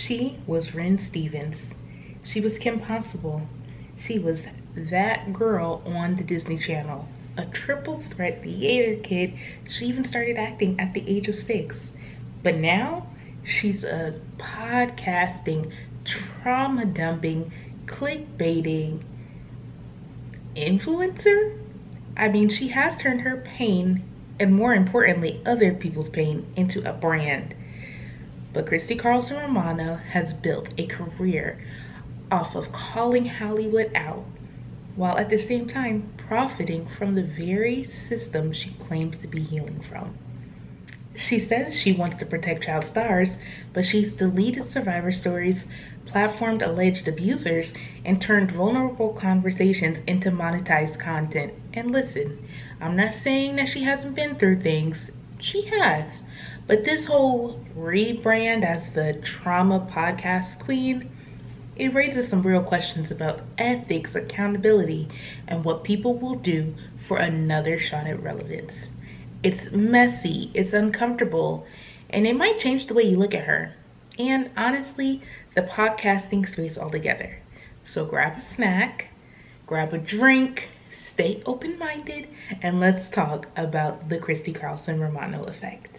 She was Ren Stevens. She was Kim Possible. She was that girl on the Disney Channel. A triple threat theater kid. She even started acting at the age of 6. But now, she's a podcasting, trauma dumping, clickbaiting influencer. I mean, she has turned her pain, and more importantly, other people's pain, into a brand. But Christy Carlson Romano has built a career off of calling Hollywood out, while at the same time profiting from the very system she claims to be healing from. She says she wants to protect child stars, but she's deleted survivor stories, platformed alleged abusers, and turned vulnerable conversations into monetized content. And listen, I'm not saying that she hasn't been through things. She has. But this whole rebrand as the trauma podcast queen, it raises some real questions about ethics, accountability, and what people will do for another shot at relevance. It's messy, it's uncomfortable, and it might change the way you look at her. And honestly, the podcasting space altogether. So grab a snack, grab a drink, stay open-minded, and let's talk about the Christy Carlson Romano effect.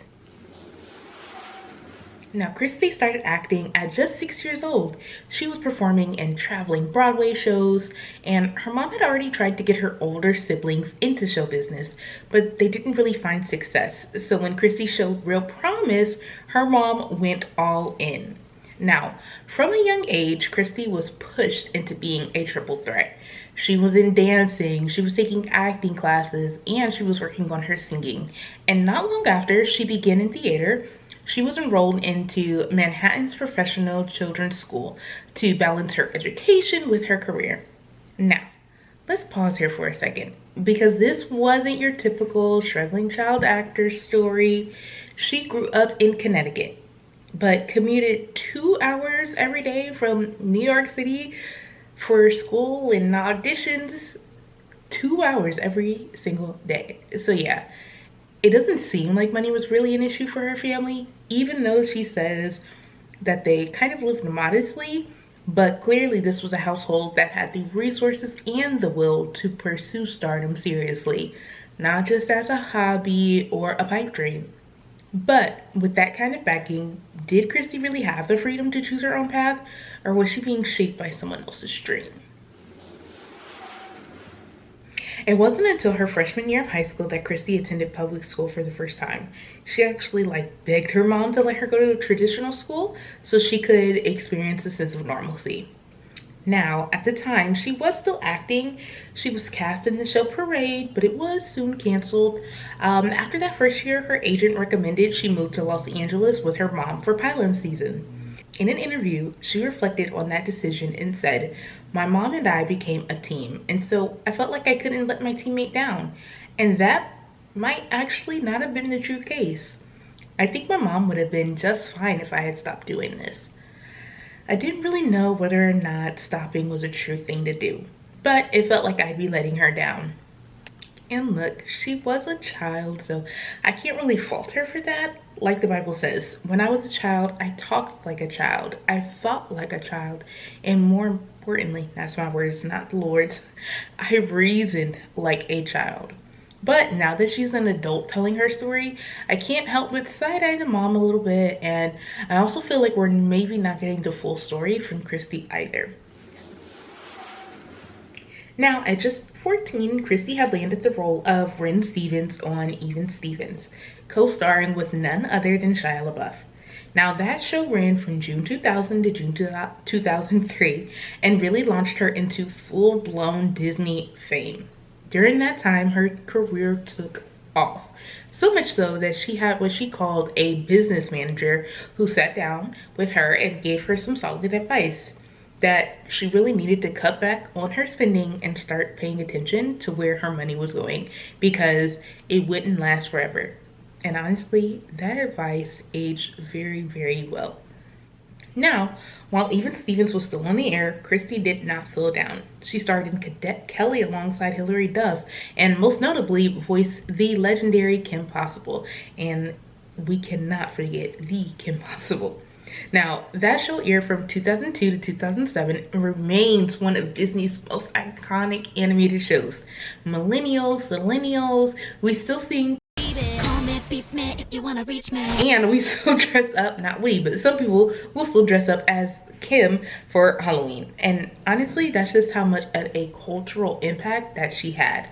Now, Christy started acting at just 6 years old. She was performing in traveling Broadway shows, and her mom had already tried to get her older siblings into show business, but they didn't really find success. So when Christy showed real promise, her mom went all in. Now, from a young age, Christy was pushed into being a triple threat. She was in dancing, she was taking acting classes, and she was working on her singing. And not long after she began in theater, she was enrolled into Manhattan's Professional Children's School to balance her education with her career. Now, let's pause here for a second, because this wasn't your typical struggling child actor story. She grew up in Connecticut, but commuted 2 hours every day from New York City for school and auditions. 2 hours every single day. So yeah, it doesn't seem like money was really an issue for her family, even though she says that they kind of lived modestly, but clearly this was a household that had the resources and the will to pursue stardom seriously, not just as a hobby or a pipe dream. But with that kind of backing, did Christy really have the freedom to choose her own path, or was she being shaped by someone else's dream? It wasn't until her freshman year of high school that Christy attended public school for the first time. She actually begged her mom to let her go to a traditional school so she could experience a sense of normalcy. Now, at the time, she was still acting. She was cast in the show Parade, but it was soon canceled. After that first year, her agent recommended she move to Los Angeles with her mom for pilot season. In an interview, she reflected on that decision and said, "My mom and I became a team, and so I felt like I couldn't let my teammate down." And that might actually not have been the true case. I think my mom would have been just fine if I had stopped doing this. I didn't really know whether or not stopping was a true thing to do, but it felt like I'd be letting her down. And look, she was a child, so I can't really fault her for that. Like the Bible says, when I was a child, I talked like a child, I thought like a child, and more importantly, that's my words, not the Lord's, I reasoned like a child. But now that she's an adult telling her story, I can't help but side-eye the mom a little bit, and I also feel like we're maybe not getting the full story from Christy either. Now, at just 14, Christy had landed the role of Ren Stevens on Even Stevens, co-starring with none other than Shia LaBeouf. Now, that show ran from June 2000 to June 2003 and really launched her into full-blown Disney fame. During that time, her career took off. So much so that she had what she called a business manager who sat down with her and gave her some solid advice that she really needed to cut back on her spending and start paying attention to where her money was going, because it wouldn't last forever. And honestly, that advice aged very, very well. Now, while Even Stevens was still on the air, Christy did not slow down. She starred in Cadet Kelly alongside Hilary Duff, and most notably voiced the legendary Kim Possible. And we cannot forget the Kim Possible. Now, that show aired from 2002 to 2007 and remains one of Disney's most iconic animated shows. Millennials, we still sing and we still dress up, not we, but some people will still dress up as Kim for Halloween. And honestly, that's just how much of a cultural impact that she had.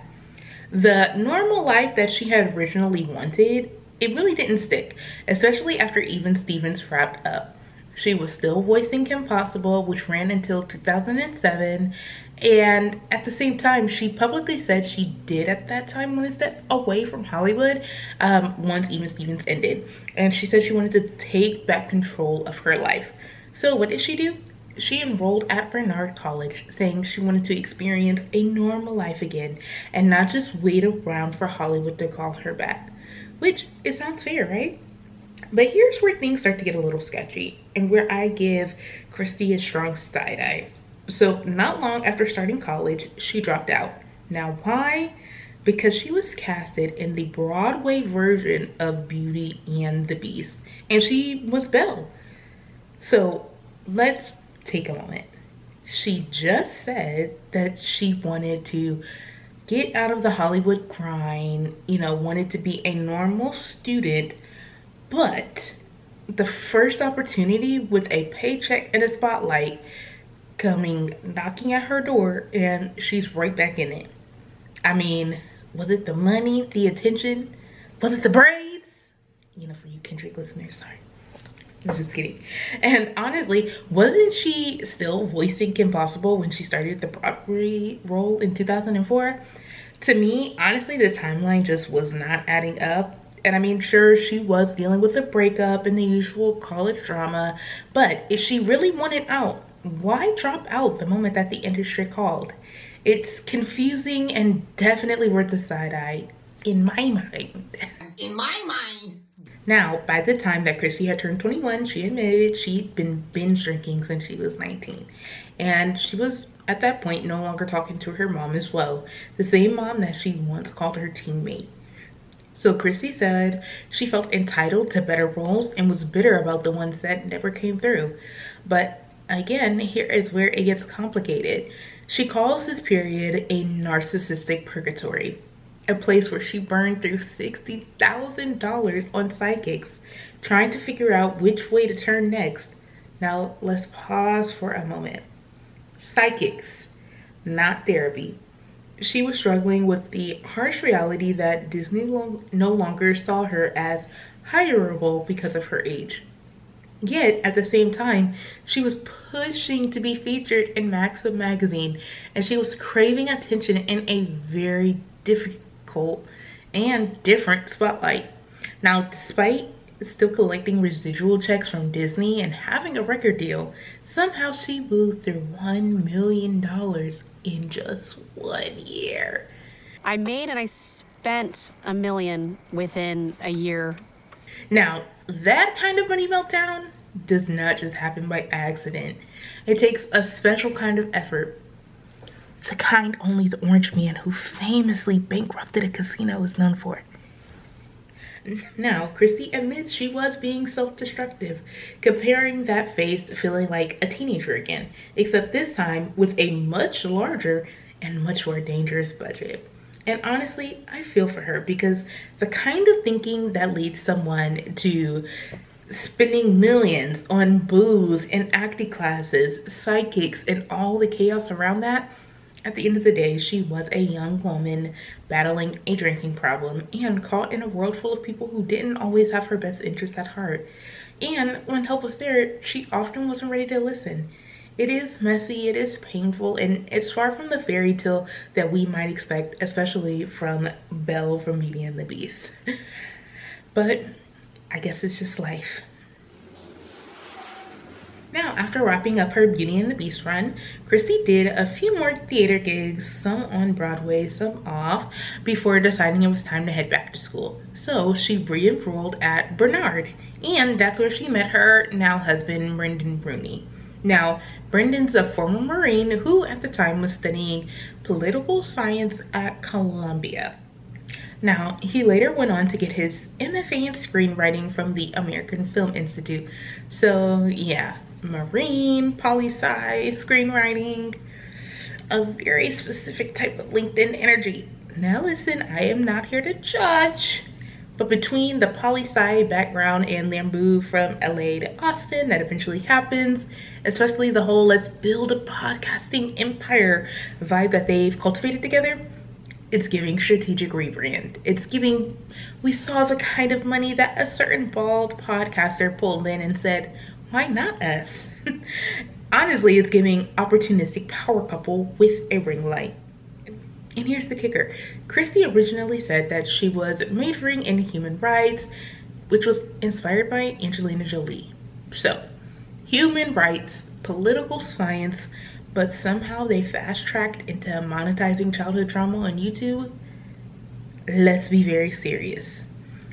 The normal life that she had originally wanted, it really didn't stick, especially after Ren Stevens wrapped up. She was still voicing Kim Possible, which ran until 2007, and at the same time, she publicly said she did at that time want to step away from Hollywood once Ren Stevens ended. And she said she wanted to take back control of her life. So what did she do? She enrolled at Barnard College, saying she wanted to experience a normal life again and not just wait around for Hollywood to call her back. Which, it sounds fair, right? But here's where things start to get a little sketchy and where I give Christy a strong side eye. So not long after starting college, she dropped out. Now why? Because she was casted in the Broadway version of Beauty and the Beast, and she was Belle. So let's take a moment. She just said that she wanted to get out of the Hollywood grind, wanted to be a normal student, but the first opportunity with a paycheck and a spotlight coming knocking at her door, and she's right back in it. I mean, was it the money, the attention? Was it the braids? For you Kendrick listeners, sorry. I was just kidding. And honestly, wasn't she still voicing Kim Possible when she started the Broadway role in 2004? To me, honestly, the timeline just was not adding up. And I mean, sure, she was dealing with a breakup and the usual college drama, but if she really wanted out, why drop out the moment that the industry called? It's confusing and definitely worth the side eye, in my mind. In my mind. Now, by the time that Christy had turned 21, she admitted she'd been binge drinking since she was 19. And she was, at that point, no longer talking to her mom as well. The same mom that she once called her teammate. So Christy said she felt entitled to better roles and was bitter about the ones that never came through. But again, here is where it gets complicated. She calls this period a narcissistic purgatory, a place where she burned through $60,000 on psychics, trying to figure out which way to turn next. Now, let's pause for a moment. Psychics, not therapy. She was struggling with the harsh reality that Disney no longer saw her as hireable because of her age. Yet, at the same time, she was pushing to be featured in Maxim magazine, and she was craving attention in a very difficult and different spotlight. Now, despite still collecting residual checks from Disney and having a record deal, somehow she blew through $1 million in just 1 year. I made and I spent $1 million within a year. Now, that kind of money meltdown does not just happen by accident. It takes a special kind of effort. The kind only the Orange Man, who famously bankrupted a casino, is known for. Now, Christy admits she was being self-destructive, comparing that face to feeling like a teenager again, except this time with a much larger and much more dangerous budget. And honestly, I feel for her, because the kind of thinking that leads someone to spending millions on booze and acting classes, psychics, and all the chaos around that, at the end of the day, she was a young woman battling a drinking problem and caught in a world full of people who didn't always have her best interests at heart. And when help was there, she often wasn't ready to listen. It is messy, it is painful, and it's far from the fairy tale that we might expect, especially from Belle from Beauty and the Beast. But I guess it's just life. Now, after wrapping up her Beauty and the Beast run, Christy did a few more theater gigs, some on Broadway, some off, before deciding it was time to head back to school. So she re-enrolled at Barnard, and that's where she met her now husband, Brendan Rooney. Now, Brendan's a former Marine who at the time was studying political science at Columbia. Now, he later went on to get his MFA in screenwriting from the American Film Institute. So, yeah, marine, poli-sci, screenwriting, a very specific type of LinkedIn energy. Now, listen, I am not here to judge, but between the poli-sci background and their move from LA to Austin, that eventually happens, especially the whole let's build a podcasting empire vibe that they've cultivated together, it's giving strategic rebrand. It's giving, we saw the kind of money that a certain bald podcaster pulled in and said, why not us? Honestly, it's giving opportunistic power couple with a ring light. And here's the kicker. Christy originally said that she was majoring in human rights, which was inspired by Angelina Jolie. So, human rights, political science, but somehow they fast-tracked into monetizing childhood trauma on YouTube. Let's be very serious.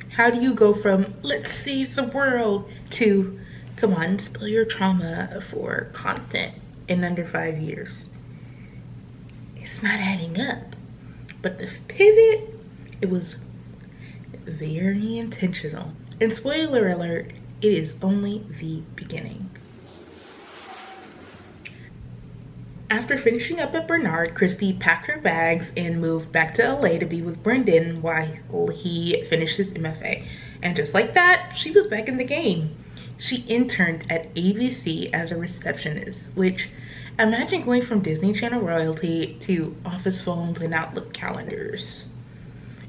How do you go from let's save the world to come on, spill your trauma for content in under 5 years? It's not adding up. But the pivot, it was very intentional. And spoiler alert, it is only the beginning. After finishing up at Bernard, Christy packed her bags and moved back to LA to be with Brendan while he finished his MFA. And just like that, she was back in the game. She interned at ABC as a receptionist, which, imagine going from Disney Channel royalty to office phones and Outlook calendars.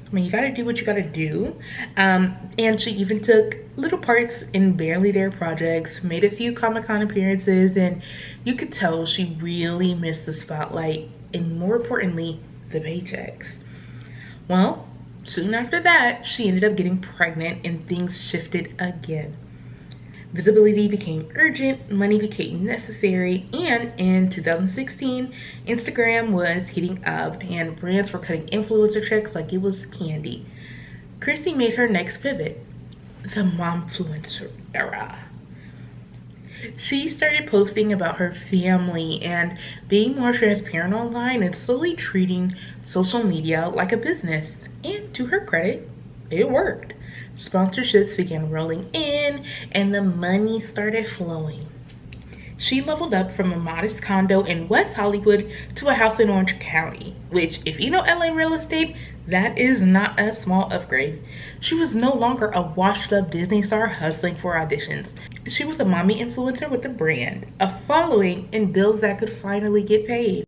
I mean, you gotta do what you gotta do. And she even took little parts in Barely There projects, made a few Comic-Con appearances, and you could tell she really missed the spotlight and, more importantly, the paychecks. Well, soon after that, she ended up getting pregnant and things shifted again. Visibility became urgent, money became necessary, and in 2016, Instagram was heating up and brands were cutting influencer checks like it was candy. Christy made her next pivot, the momfluencer era. She started posting about her family and being more transparent online and slowly treating social media like a business. And to her credit, it worked. Sponsorships began rolling in and the money started flowing. She leveled up from a modest condo in West Hollywood to a house in Orange County, which, if you know LA real estate, that is not a small upgrade. She was no longer a washed up Disney star hustling for auditions. She was a mommy influencer with a brand, a following, and bills that could finally get paid.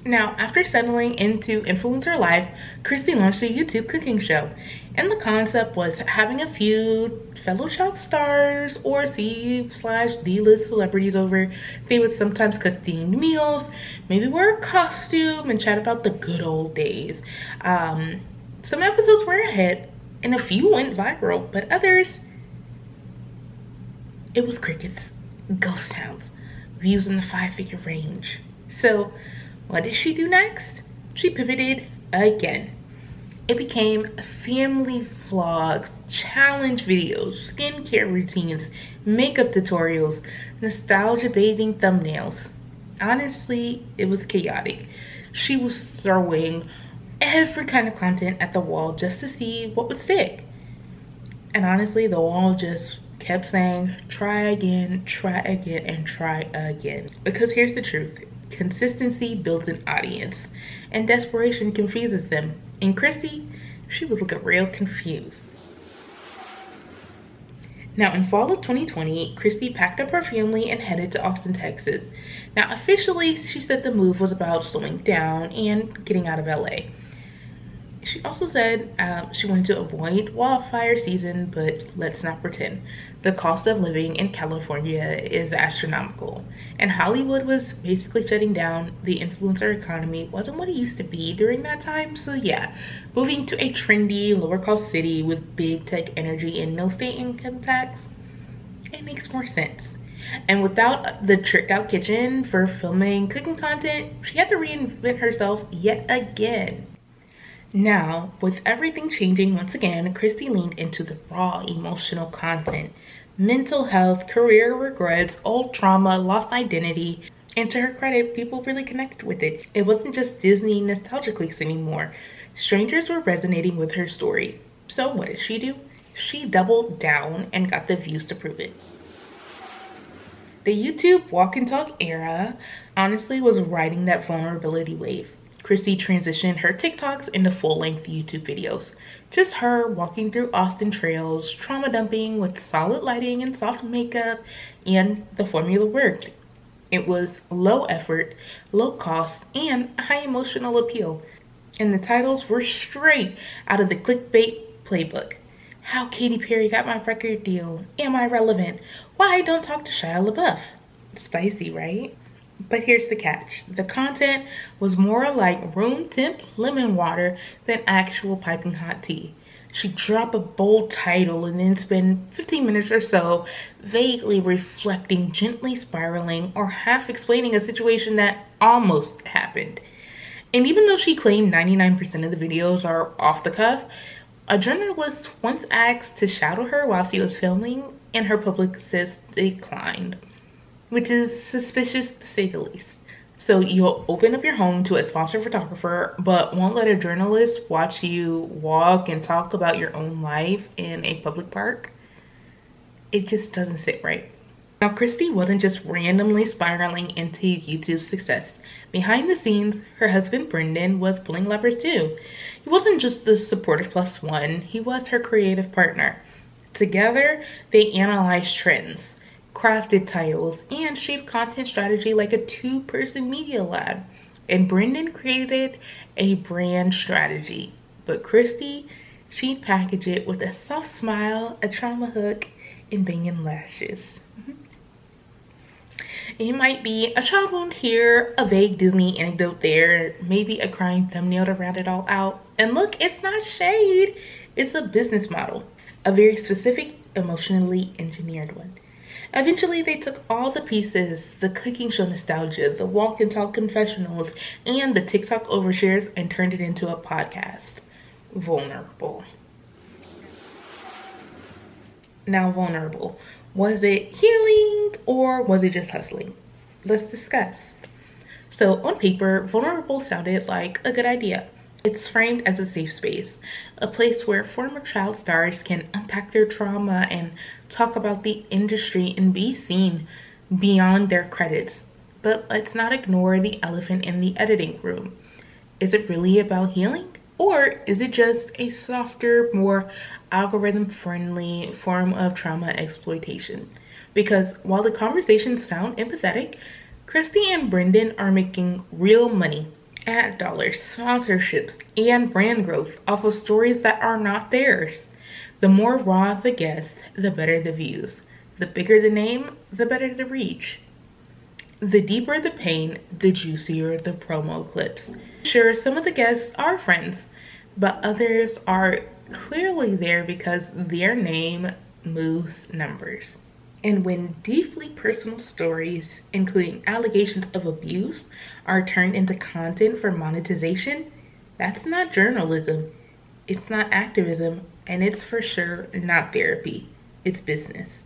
Now, after settling into influencer life, Christy launched a YouTube cooking show. And the concept was having a few fellow child stars or C/D-list celebrities over. They would sometimes cook themed meals, maybe wear a costume, and chat about the good old days. Some episodes were a hit, and a few went viral, but others, it was crickets, ghost towns, views in the 5-figure range. So, what did she do next? She pivoted again. It became family vlogs, challenge videos, skincare routines, makeup tutorials, nostalgia bathing thumbnails. Honestly, it was chaotic. She was throwing every kind of content at the wall just to see what would stick. And honestly, the wall just kept saying, try again, and try again. Because here's the truth. Consistency builds an audience, and desperation confuses them. And Christy, she was looking real confused. Now, in fall of 2020, Christy packed up her family and headed to Austin, Texas. Now, officially, she said the move was about slowing down and getting out of LA. She also said she wanted to avoid wildfire season, but let's not pretend. The cost of living in California is astronomical, and Hollywood was basically shutting down. The influencer economy wasn't what it used to be during that time, so yeah, moving to a trendy, lower-cost city with big tech energy and no state income tax, it makes more sense. And without the tricked-out kitchen for filming cooking content, she had to reinvent herself yet again. Now, with everything changing once again, Christy leaned into the raw emotional content. Mental health, career regrets, old trauma, lost identity. And to her credit, people really connected with it. It wasn't just Disney nostalgia clicks anymore. Strangers were resonating with her story. So what did she do? She doubled down and got the views to prove it. The YouTube walk and talk era honestly was riding that vulnerability wave. Christy transitioned her TikToks into full-length YouTube videos. Just her walking through Austin trails, trauma dumping with solid lighting and soft makeup, and the formula worked. It was low effort, low cost, and high emotional appeal. And the titles were straight out of the clickbait playbook. How Katy Perry got my record deal. Am I relevant? Why I don't talk to Shia LaBeouf. Spicy, right? But here's the catch. The content was more like room temp lemon water than actual piping hot tea. She'd drop a bold title and then spend 15 minutes or so vaguely reflecting, gently spiraling, or half explaining a situation that almost happened. And even though she claimed 99% of the videos are off the cuff, a journalist once asked to shadow her while she was filming, and her publicist declined, which is suspicious to say the least. So you'll open up your home to a sponsored photographer, but won't let a journalist watch you walk and talk about your own life in a public park? It just doesn't sit right. Now, Christy wasn't just randomly spiraling into YouTube success. Behind the scenes, her husband Brendan was pulling levers too. He wasn't just the supportive plus one, he was her creative partner. Together, they analyzed trends, crafted titles, and shaped content strategy like a two-person media lab. And Brendan created a brand strategy. But Christy, she'd package it with a soft smile, a trauma hook, and banging lashes. It might be a child wound here, a vague Disney anecdote there, maybe a crying thumbnail to round it all out. And look, it's not shade. It's a business model. A very specific, emotionally engineered one. Eventually, they took all the pieces, the cooking show nostalgia, the walk and talk confessionals, and the TikTok overshares and turned it into a podcast. Vulnerable. Now, vulnerable. Was it healing or was it just hustling? Let's discuss. So, on paper, vulnerable sounded like a good idea. It's framed as a safe space, a place where former child stars can unpack their trauma and talk about the industry and be seen beyond their credits. But let's not ignore the elephant in the editing room. Is it really about healing? Or is it just a softer, more algorithm-friendly form of trauma exploitation? Because while the conversations sound empathetic, Christy and Brendan are making real money, ad dollars, sponsorships, and brand growth off of stories that are not theirs. The more raw the guest, the better the views. The bigger the name, the better the reach. The deeper the pain, the juicier the promo clips. Sure, some of the guests are friends, but others are clearly there because their name moves numbers. And when deeply personal stories, including allegations of abuse, are turned into content for monetization, that's not journalism, it's not activism, and it's for sure not therapy. It's business.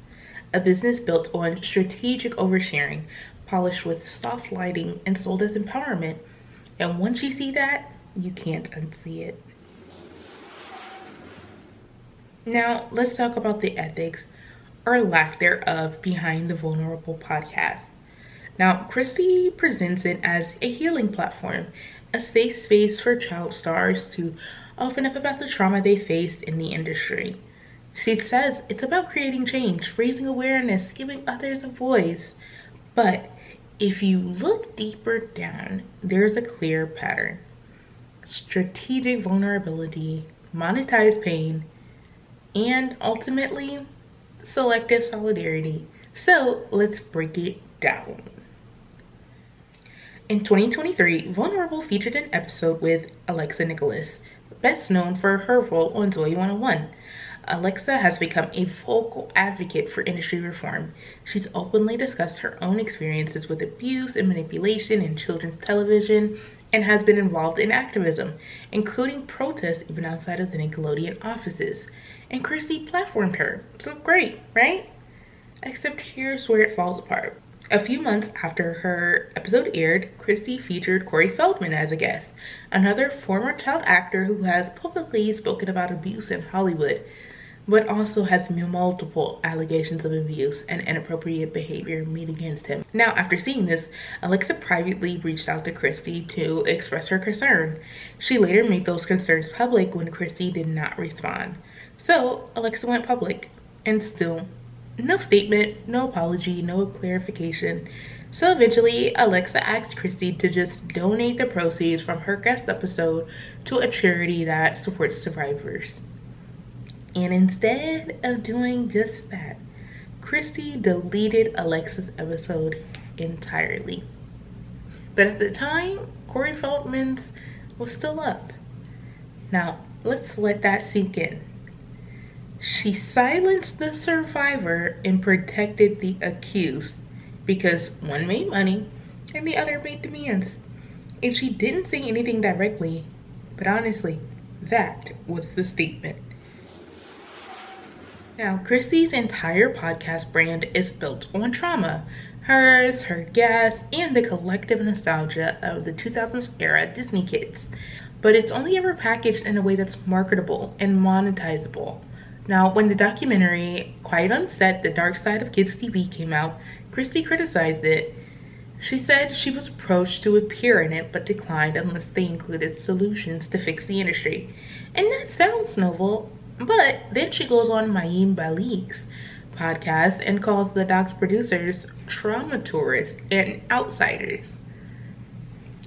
A business built on strategic oversharing, polished with soft lighting, and sold as empowerment. And once you see that, you can't unsee it. Now, let's talk about the ethics, or lack thereof, behind the Vulnerable podcast. Now, Christy presents it as a healing platform, a safe space for child stars to open up about the trauma they faced in the industry. She says it's about creating change, raising awareness, giving others a voice. But if you look deeper down, there's a clear pattern. Strategic vulnerability, monetized pain, and ultimately, selective solidarity. So let's break it down. In 2023, Vulnerable featured an episode with Alexa Nicholas, best known for her role on Zoe 101. Alexa has become a vocal advocate for industry reform. She's openly discussed her own experiences with abuse and manipulation in children's television and has been involved in activism, including protests even outside of the Nickelodeon offices. And Christy platformed her. So great, right? Except here's where it falls apart. A few months after her episode aired, Christy featured Corey Feldman as a guest, another former child actor who has publicly spoken about abuse in Hollywood, but also has multiple allegations of abuse and inappropriate behavior made against him. Now, after seeing this, Alexa privately reached out to Christy to express her concern. She later made those concerns public when Christy did not respond. So, Alexa went public, and still, no statement, no apology, no clarification. So eventually, Alexa asked Christy to just donate the proceeds from her guest episode to a charity that supports survivors. And instead of doing just that, Christy deleted Alexa's episode entirely. But at the time, Corey Feldman's was still up. Now, let's let that sink in. She silenced the survivor and protected the accused because one made money and the other made demands. And she didn't say anything directly, but honestly, that was the statement. Now, Christy's entire podcast brand is built on trauma. Hers, her guests, and the collective nostalgia of the 2000s era Disney kids. But it's only ever packaged in a way that's marketable and monetizable. Now, when the documentary Quiet on Set, The Dark Side of Kids TV came out, Christy criticized it. She said she was approached to appear in it but declined unless they included solutions to fix the industry. And that sounds novel, but then she goes on Mayim Balik's podcast and calls the doc's producers trauma tourists and outsiders.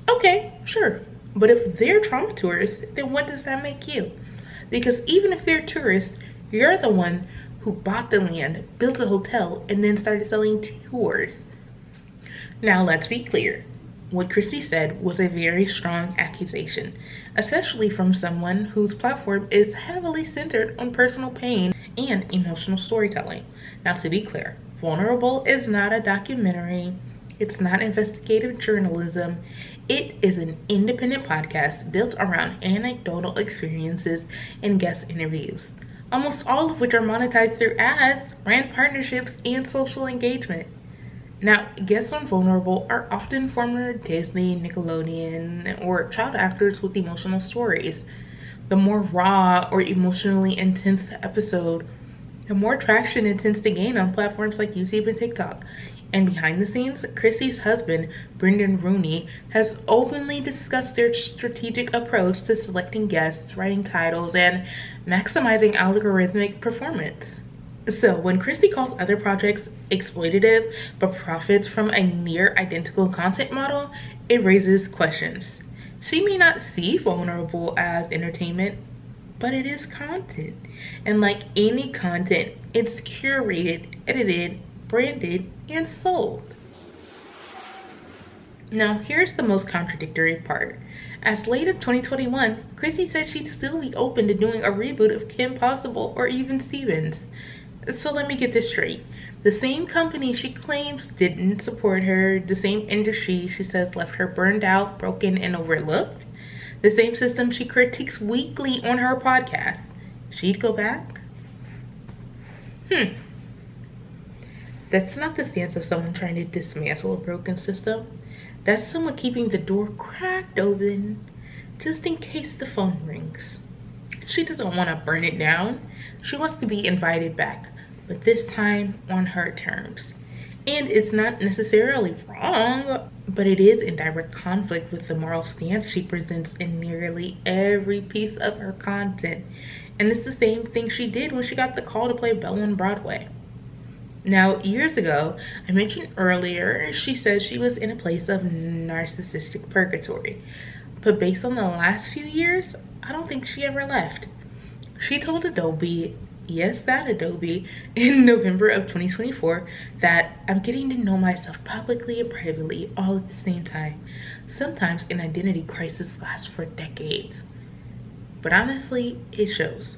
Okay, sure, but if they're trauma tourists, then what does that make you? Because even if they're tourists, you're the one who bought the land, built a hotel, and then started selling tours. Now, let's be clear. What Christy said was a very strong accusation, especially from someone whose platform is heavily centered on personal pain and emotional storytelling. Now, to be clear, Vulnerable is not a documentary. It's not investigative journalism. It is an independent podcast built around anecdotal experiences and guest interviews, almost all of which are monetized through ads, brand partnerships, and social engagement. Now, guests on Vulnerable are often former Disney, Nickelodeon, or child actors with emotional stories. The more raw or emotionally intense the episode, the more traction it tends to gain on platforms like YouTube and TikTok. And behind the scenes, Chrissy's husband, Brendan Rooney, has openly discussed their strategic approach to selecting guests, writing titles, and maximizing algorithmic performance. So when Christy calls other projects exploitative but profits from a near identical content model, it raises questions. She may not see Vulnerable as entertainment, but it is content. And like any content, it's curated, edited, branded, and sold. Now, here's the most contradictory part. As late as 2021, Christy said she'd still be open to doing a reboot of Kim Possible or even Stevens. So let me get this straight. The same company she claims didn't support her, the same industry she says left her burned out, broken, and overlooked, the same system she critiques weekly on her podcast, she'd go back? That's not the stance of someone trying to dismantle a broken system. That's someone keeping the door cracked open just in case the phone rings. She doesn't want to burn it down. She wants to be invited back, but this time on her terms. And it's not necessarily wrong, but it is in direct conflict with the moral stance she presents in nearly every piece of her content. And it's the same thing she did when she got the call to play Belle on Broadway. Now, years ago, I mentioned earlier, she said she was in a place of narcissistic purgatory. But based on the last few years, I don't think she ever left. She told Adobe, yes, that Adobe, in November of 2024, that I'm getting to know myself publicly and privately all at the same time. Sometimes an identity crisis lasts for decades. But honestly, it shows.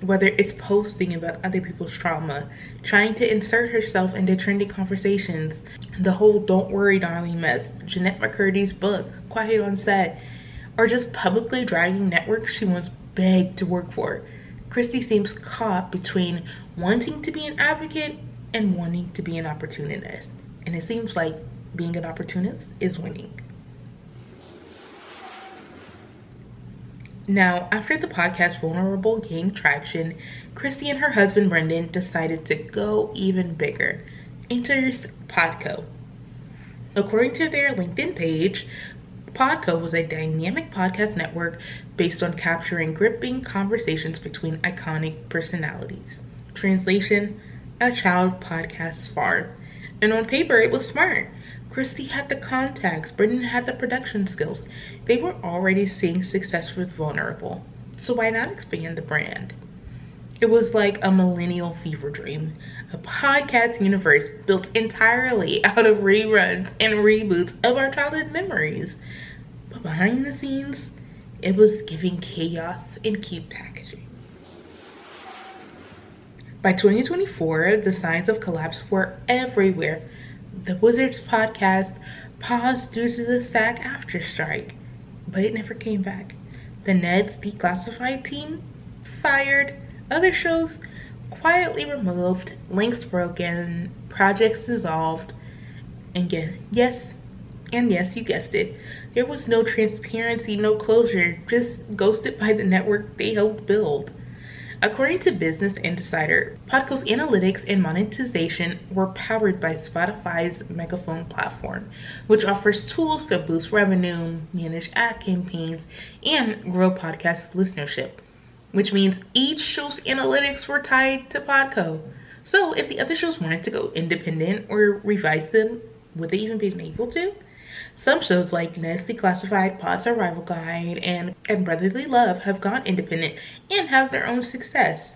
Whether it's posting about other people's trauma, trying to insert herself into trendy conversations, the whole Don't Worry Darling mess, Jeanette McCurdy's book, Quiet on Set, or just publicly dragging networks she once begged to work for, Christy seems caught between wanting to be an advocate and wanting to be an opportunist. and it seems like being an opportunist is winning. Now, after the podcast Vulnerable gained traction, Christy and her husband Brendan decided to go even bigger. Enters PodCo. According to their LinkedIn page, PodCo was a dynamic podcast network based on capturing gripping conversations between iconic personalities. Translation: a child podcast farm. And on paper, it was smart. Christy had the contacts, Brendan had the production skills. They were already seeing success with Vulnerable. So why not expand the brand? It was like a millennial fever dream. A podcast universe built entirely out of reruns and reboots of our childhood memories. But behind the scenes, it was giving chaos and cute packaging. By 2024, the signs of collapse were everywhere. The Wizards podcast paused due to the SAG-AFTRA strike, but it never came back. The Ned's declassified team fired. Other shows quietly removed, links broken, projects dissolved, and yes, you guessed it, there was no transparency, no closure, just ghosted by the network they helped build. According to Business Insider, PodCo's analytics and monetization were powered by Spotify's Megaphone platform, which offers tools to boost revenue, manage ad campaigns, and grow podcast listenership, which means each show's analytics were tied to PodCo. So if the other shows wanted to go independent or revise them, would they even be able to? Some shows like Ned's Declassified, Pod's Arrival Guide, and Brotherly Love have gone independent and have their own success.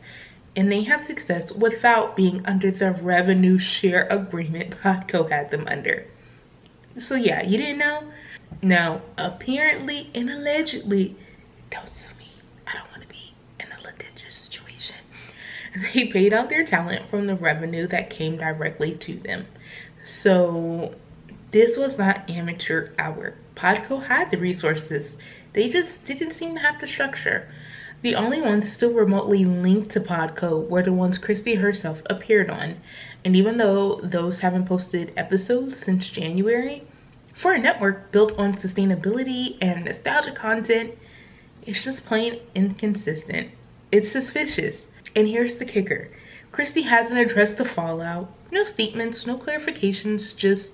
And they have success without being under the revenue share agreement PodCo had them under. So yeah, you didn't know? Now, apparently and allegedly, don't sue me. I don't want to be in a litigious situation. They paid out their talent from the revenue that came directly to them. So this was not amateur hour. PodCo had the resources. They just didn't seem to have the structure. The only ones still remotely linked to PodCo were the ones Christy herself appeared on. And even though those haven't posted episodes since January, for a network built on sustainability and nostalgia content, it's just plain inconsistent. It's suspicious. And here's the kicker. Christy hasn't addressed the fallout. No statements, no clarifications, just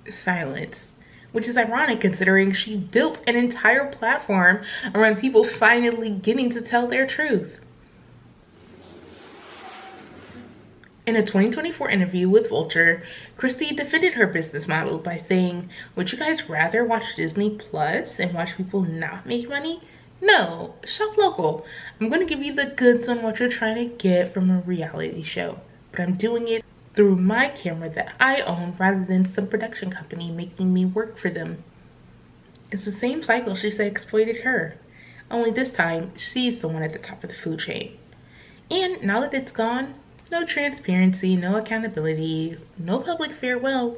silence, which is ironic considering she built an entire platform around people finally getting to tell their truth. In a 2024 interview with Vulture, Christy defended her business model by saying, "Would you guys rather watch Disney Plus and watch people not make money? No, shop local. I'm going to give you the goods on what you're trying to get from a reality show, but I'm doing it through my camera that I own rather than some production company making me work for them." It's the same cycle she said exploited her, only this time she's the one at the top of the food chain. And now that it's gone, no transparency, no accountability, no public farewell,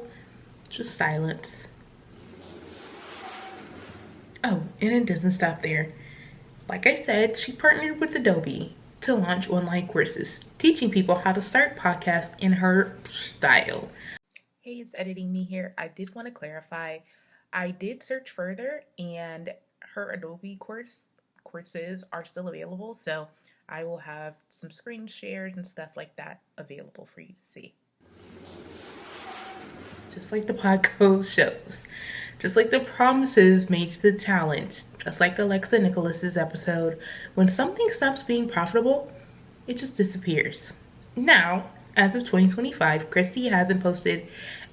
just silence. Oh, and it doesn't stop there. Like I said, she partnered with Adobe to launch online courses, teaching people how to start podcasts in her style. Hey, it's Editing Me here. I did want to clarify, I did search further and her Adobe courses are still available, so I will have some screen shares and stuff like that available for you to see. Just like the PodCo shows, just like the promises made to the talent, just like Alexa Nicholas's episode, when something stops being profitable, it just disappears. Now, as of 2025, Christy hasn't posted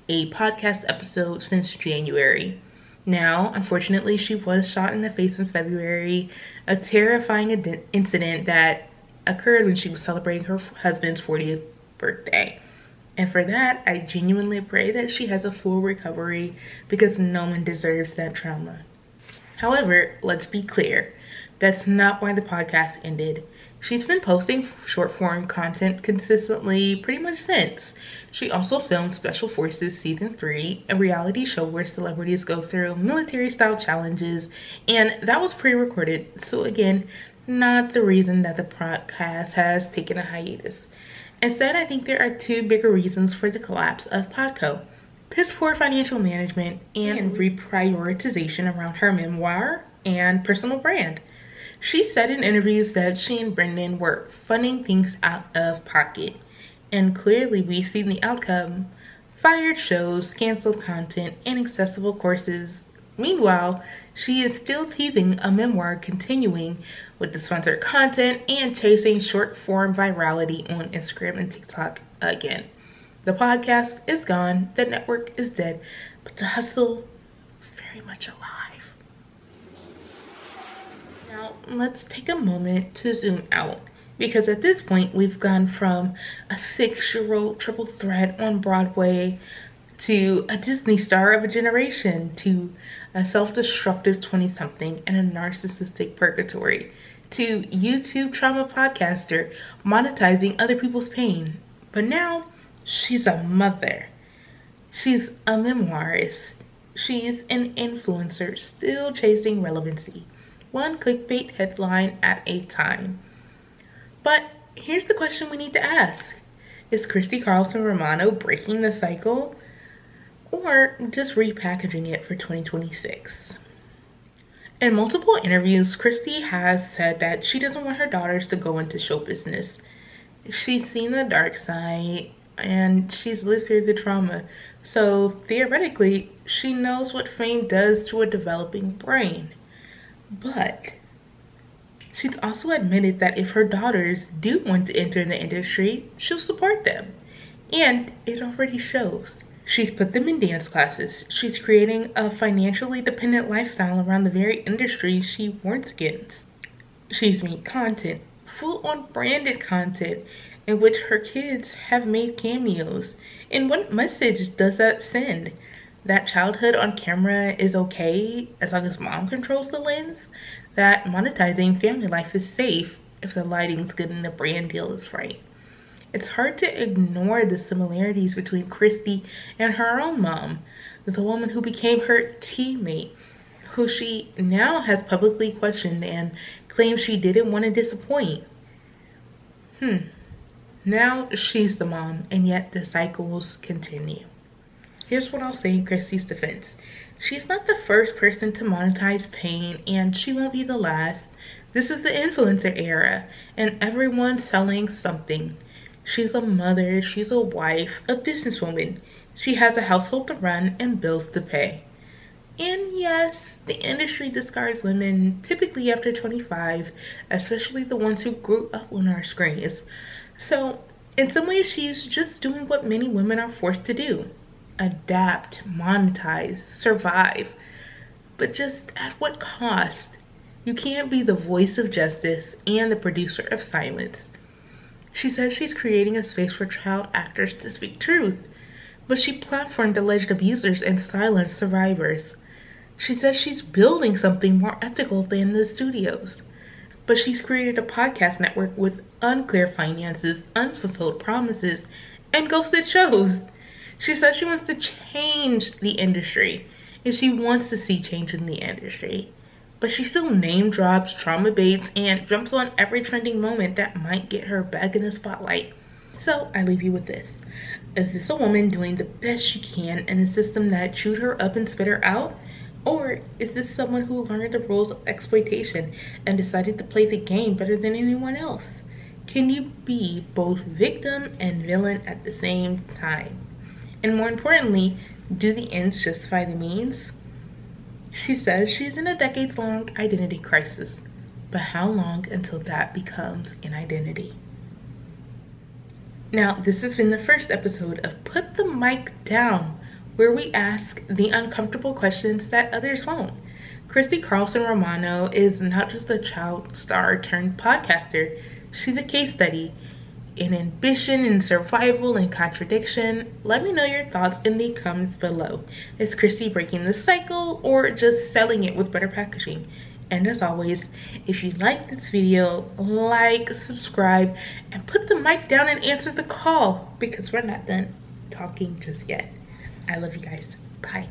a podcast episode since January. Now, unfortunately, she was shot in the face in February, a terrifying incident that occurred when she was celebrating her husband's 40th birthday. And for that, I genuinely pray that she has a full recovery because no one deserves that trauma. However, let's be clear, that's not why the podcast ended. She's been posting short-form content consistently pretty much since. She also filmed Special Forces Season 3, a reality show where celebrities go through military-style challenges, and that was pre-recorded. So again, not the reason that the podcast has taken a hiatus. Instead, I think there are two bigger reasons for the collapse of PodCo: piss poor financial management and reprioritization around her memoir and personal brand. She said in interviews that she and Brendan were funding things out of pocket, and clearly we've seen the outcome: fired shows, canceled content, inaccessible courses. Meanwhile, she is still teasing a memoir, continuing with the sponsored content and chasing short form virality on Instagram and TikTok again. The podcast is gone, the network is dead, but the hustle very much alive. Now, let's take a moment to zoom out, because at this point we've gone from a 6-year-old triple threat on Broadway to a Disney star of a generation to a self-destructive 20-something in a narcissistic purgatory to YouTube trauma podcaster monetizing other people's pain. But now she's a mother. She's a memoirist. She's an influencer still chasing relevancy, one clickbait headline at a time. But here's the question we need to ask: is Christy Carlson Romano breaking the cycle, or just repackaging it for 2026? In multiple interviews, Christy has said that she doesn't want her daughters to go into show business. She's seen the dark side and she's lived through the trauma. So theoretically, she knows what fame does to a developing brain. But she's also admitted that if her daughters do want to enter the industry, she'll support them. And it already shows. She's put them in dance classes. She's creating a financially dependent lifestyle around the very industry she warns against. She's made content, full-on branded content, in which her kids have made cameos. And what message does that send? That childhood on camera is okay as long as mom controls the lens? That monetizing family life is safe if the lighting's good and the brand deal is right? It's hard to ignore the similarities between Christy and her own mom, the woman who became her teammate, who she now has publicly questioned and claims she didn't want to disappoint. Now she's the mom, and yet the cycles continue. Here's what I'll say in Christy's defense. She's not the first person to monetize pain, and she won't be the last. This is the influencer era, and everyone's selling something. She's a mother, she's a wife, a businesswoman. She has a household to run and bills to pay. And yes, the industry discards women typically after 25, especially the ones who grew up on our screens. So, in some ways, she's just doing what many women are forced to do: adapt, monetize, survive. But just at what cost? You can't be the voice of justice and the producer of silence. She says she's creating a space for child actors to speak truth, but she platformed alleged abusers and silenced survivors. She says she's building something more ethical than the studios, but she's created a podcast network with unclear finances, unfulfilled promises, and ghosted shows. She says she wants to change the industry, and she wants to see change in the industry. But she still name drops, trauma baits, and jumps on every trending moment that might get her back in the spotlight. So I leave you with this. Is this a woman doing the best she can in a system that chewed her up and spit her out? Or is this someone who learned the rules of exploitation and decided to play the game better than anyone else? Can you be both victim and villain at the same time? And more importantly, do the ends justify the means? She says she's in a decades-long identity crisis, but how long until that becomes an identity? Now, this has been the first episode of Put the Mic Down, where we ask the uncomfortable questions that others won't. Christy Carlson Romano is not just a child star turned podcaster. She's a case study in ambition and survival and contradiction. Let me know your thoughts in the comments below. Is Christy breaking the cycle or just selling it with better packaging? And as always, if you like this video, like, subscribe, and put the mic down and answer the call, because we're not done talking just yet. I love you guys. Bye.